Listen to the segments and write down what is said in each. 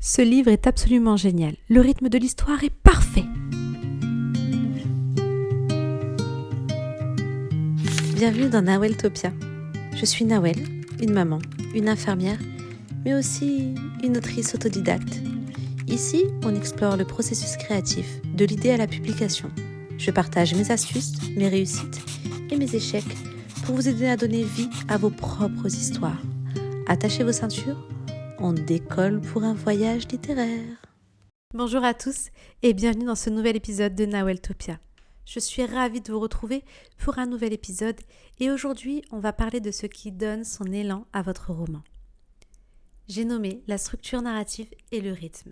Ce livre est absolument génial. Le rythme de l'histoire est parfait. Bienvenue dans Naweltopia. Je suis Nawel, une maman, une infirmière, mais aussi une autrice autodidacte. Ici, on explore le processus créatif, de l'idée à la publication. Je partage mes astuces, mes réussites et mes échecs pour vous aider à donner vie à vos propres histoires. Attachez vos ceintures, on décolle pour un voyage littéraire. Bonjour à tous et bienvenue dans ce nouvel épisode de Naweltopia. Je suis ravie de vous retrouver pour un nouvel épisode et aujourd'hui on va parler de ce qui donne son élan à votre roman. J'ai nommé la structure narrative et le rythme.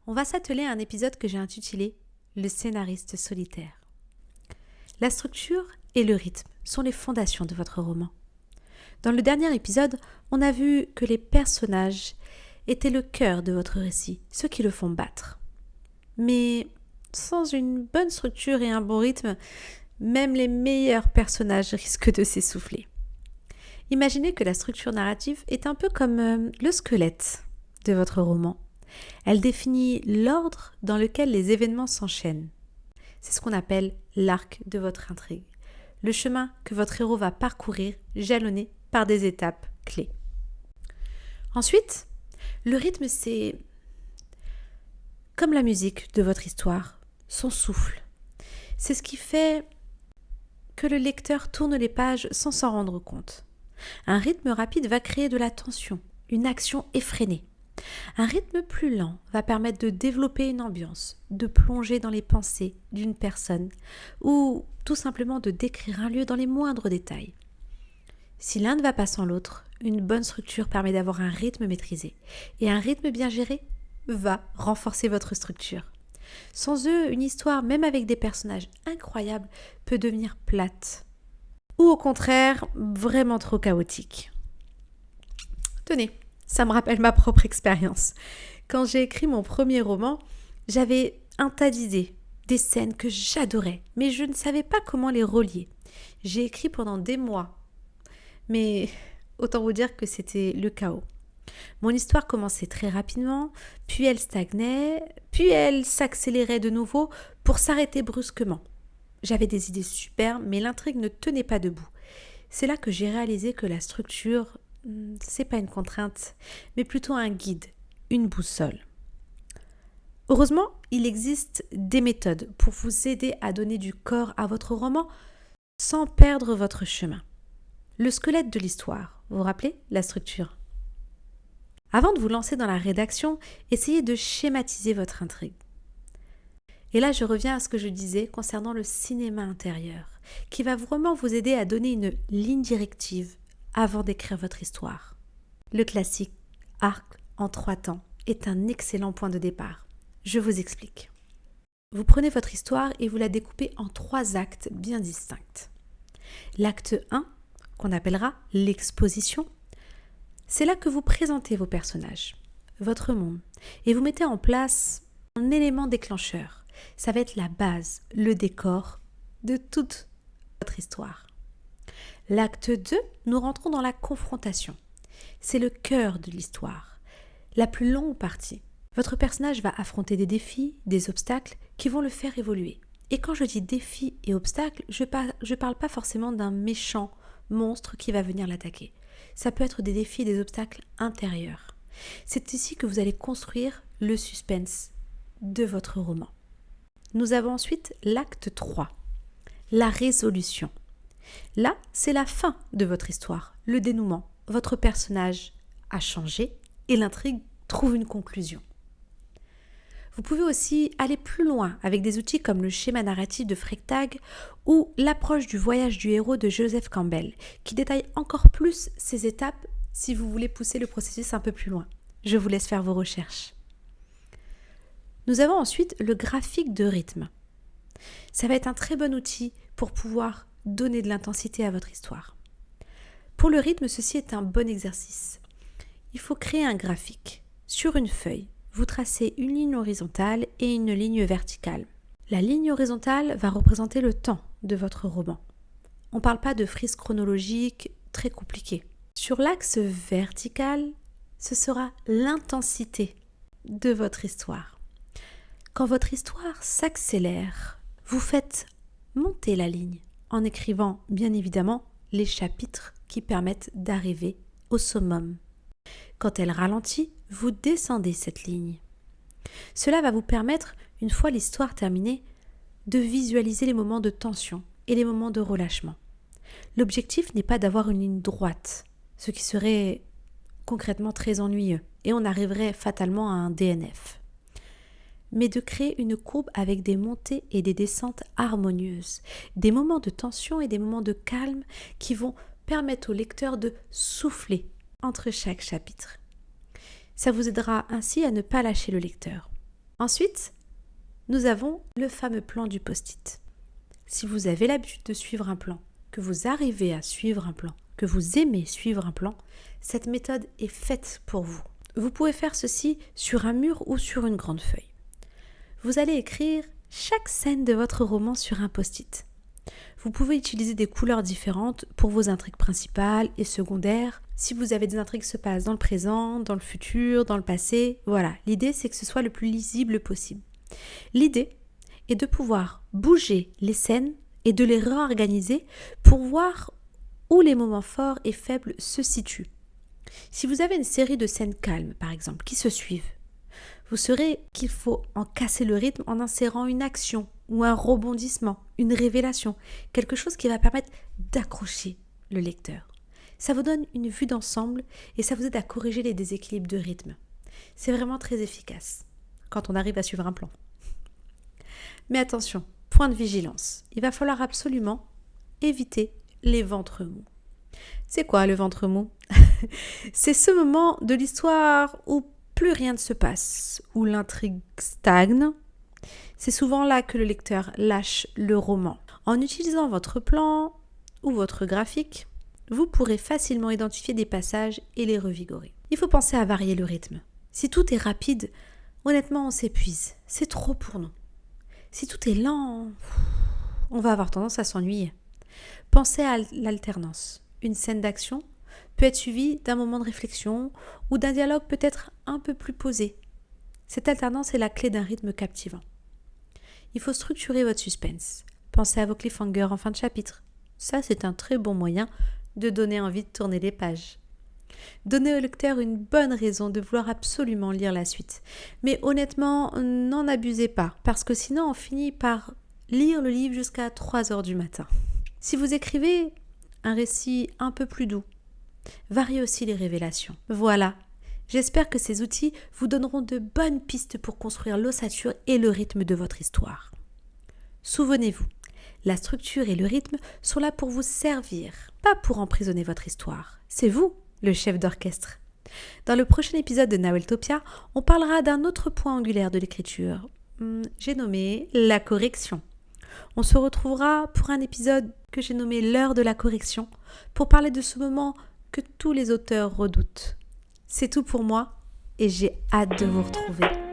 On va s'atteler à un épisode que j'ai intitulé « Le scénariste solitaire ». La structure et le rythme sont les fondations de votre roman. Dans le dernier épisode, on a vu que les personnages étaient le cœur de votre récit, ceux qui le font battre. Mais sans une bonne structure et un bon rythme, même les meilleurs personnages risquent de s'essouffler. Imaginez que la structure narrative est un peu comme le squelette de votre roman. Elle définit l'ordre dans lequel les événements s'enchaînent. C'est ce qu'on appelle l'arc de votre intrigue, le chemin que votre héros va parcourir, jalonné par des étapes clés. Ensuite, le rythme, c'est comme la musique de votre histoire, son souffle. C'est ce qui fait que le lecteur tourne les pages sans s'en rendre compte. Un rythme rapide va créer de la tension, une action effrénée. Un rythme plus lent va permettre de développer une ambiance, de plonger dans les pensées d'une personne ou tout simplement de décrire un lieu dans les moindres détails. Si l'un ne va pas sans l'autre, une bonne structure permet d'avoir un rythme maîtrisé et un rythme bien géré va renforcer votre structure. Sans eux, une histoire, même avec des personnages incroyables, peut devenir plate ou au contraire vraiment trop chaotique. Tenez, ça me rappelle ma propre expérience. Quand j'ai écrit mon premier roman, j'avais un tas d'idées, des scènes que j'adorais, mais je ne savais pas comment les relier. J'ai écrit pendant des mois, mais autant vous dire que c'était le chaos. Mon histoire commençait très rapidement, puis elle stagnait, puis elle s'accélérait de nouveau pour s'arrêter brusquement. J'avais des idées super, mais l'intrigue ne tenait pas debout. C'est là que j'ai réalisé que la structure, c'est pas une contrainte, mais plutôt un guide, une boussole. Heureusement, il existe des méthodes pour vous aider à donner du corps à votre roman sans perdre votre chemin. Le squelette de l'histoire, vous vous rappelez la structure? Avant de vous lancer dans la rédaction, essayez de schématiser votre intrigue. Et là, je reviens à ce que je disais concernant le cinéma intérieur, qui va vraiment vous aider à donner une ligne directive avant d'écrire votre histoire. Le classique arc en 3 temps est un excellent point de départ. Je vous explique. Vous prenez votre histoire et vous la découpez en 3 actes bien distincts. L'acte 1, qu'on appellera l'exposition, c'est là que vous présentez vos personnages, votre monde, et vous mettez en place un élément déclencheur. Ça va être la base, le décor de toute votre histoire. L'acte 2, nous rentrons dans la confrontation. C'est le cœur de l'histoire, la plus longue partie. Votre personnage va affronter des défis, des obstacles qui vont le faire évoluer. Et quand je dis défis et obstacles, je parle pas forcément d'un méchant monstre qui va venir l'attaquer. Ça peut être des défis et des obstacles intérieurs. C'est ici que vous allez construire le suspense de votre roman. Nous avons ensuite l'acte 3, la résolution. Là, c'est la fin de votre histoire, le dénouement. Votre personnage a changé et l'intrigue trouve une conclusion. Vous pouvez aussi aller plus loin avec des outils comme le schéma narratif de Freytag ou l'approche du voyage du héros de Joseph Campbell, qui détaille encore plus ces étapes si vous voulez pousser le processus un peu plus loin. Je vous laisse faire vos recherches. Nous avons ensuite le graphique de rythme. Ça va être un très bon outil pour pouvoir donner de l'intensité à votre histoire. Pour le rythme, ceci est un bon exercice. Il faut créer un graphique. Sur une feuille, vous tracez une ligne horizontale et une ligne verticale. La ligne horizontale va représenter le temps de votre roman. On ne parle pas de frise chronologique très compliquée. Sur l'axe vertical, ce sera l'intensité de votre histoire. Quand votre histoire s'accélère, vous faites monter la ligne en écrivant bien évidemment les chapitres qui permettent d'arriver au summum. Quand elle ralentit, vous descendez cette ligne. Cela va vous permettre, une fois l'histoire terminée, de visualiser les moments de tension et les moments de relâchement. L'objectif n'est pas d'avoir une ligne droite, ce qui serait concrètement très ennuyeux, et on arriverait fatalement à un DNF. Mais de créer une courbe avec des montées et des descentes harmonieuses, des moments de tension et des moments de calme qui vont permettre au lecteur de souffler entre chaque chapitre. Ça vous aidera ainsi à ne pas lâcher le lecteur. Ensuite, nous avons le fameux plan du post-it. Si vous avez l'habitude de suivre un plan, que vous arrivez à suivre un plan, que vous aimez suivre un plan, cette méthode est faite pour vous. Vous pouvez faire ceci sur un mur ou sur une grande feuille. Vous allez écrire chaque scène de votre roman sur un post-it. Vous pouvez utiliser des couleurs différentes pour vos intrigues principales et secondaires. Si vous avez des intrigues qui se passent dans le présent, dans le futur, dans le passé, voilà. L'idée, c'est que ce soit le plus lisible possible. L'idée est de pouvoir bouger les scènes et de les réorganiser pour voir où les moments forts et faibles se situent. Si vous avez une série de scènes calmes, par exemple, qui se suivent, vous saurez qu'il faut en casser le rythme en insérant une action ou un rebondissement, une révélation, quelque chose qui va permettre d'accrocher le lecteur. Ça vous donne une vue d'ensemble et ça vous aide à corriger les déséquilibres de rythme. C'est vraiment très efficace quand on arrive à suivre un plan. Mais attention, point de vigilance, il va falloir absolument éviter les ventres mous. C'est quoi le ventre mou? C'est ce moment de l'histoire où plus rien ne se passe, où l'intrigue stagne. C'est souvent là que le lecteur lâche le roman. En utilisant votre plan ou votre graphique, vous pourrez facilement identifier des passages et les revigorer. Il faut penser à varier le rythme. Si tout est rapide, honnêtement, on s'épuise. C'est trop pour nous. Si tout est lent, on va avoir tendance à s'ennuyer. Pensez à l'alternance. Une scène d'action peut être suivie d'un moment de réflexion ou d'un dialogue peut-être un peu plus posé. Cette alternance est la clé d'un rythme captivant. Il faut structurer votre suspense. Pensez à vos cliffhangers en fin de chapitre. Ça, c'est un très bon moyen de donner envie de tourner les pages. Donnez au lecteur une bonne raison de vouloir absolument lire la suite. Mais honnêtement, n'en abusez pas, parce que sinon on finit par lire le livre jusqu'à 3h du matin. Si vous écrivez un récit un peu plus doux, variez aussi les révélations. Voilà, j'espère que ces outils vous donneront de bonnes pistes pour construire l'ossature et le rythme de votre histoire. Souvenez-vous, la structure et le rythme sont là pour vous servir, pas pour emprisonner votre histoire. C'est vous, le chef d'orchestre. Dans le prochain épisode de Naweltopia, on parlera d'un autre point angulaire de l'écriture. J'ai nommé la correction. On se retrouvera pour un épisode que j'ai nommé l'heure de la correction, pour parler de ce moment que tous les auteurs redoutent. C'est tout pour moi et j'ai hâte de vous retrouver.